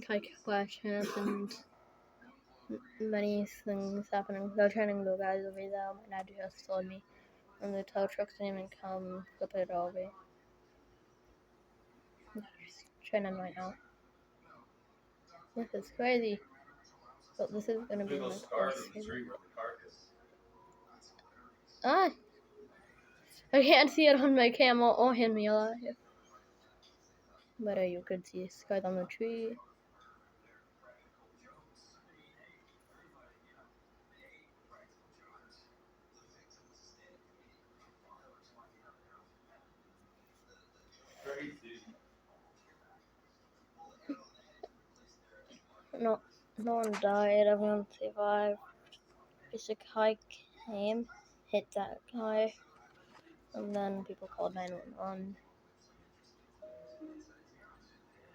Like flash happened. Many things happening. The training the guys will be there. My dad just told me. And the tow trucks didn't even come flip it over. Training right now. This is crazy. But this is gonna be my first video. Ah! I can't see it on my camera or in real life. But you could see skies on the tree. No one died, everyone survived. Basic hike came, hit that guy, and then people called 911.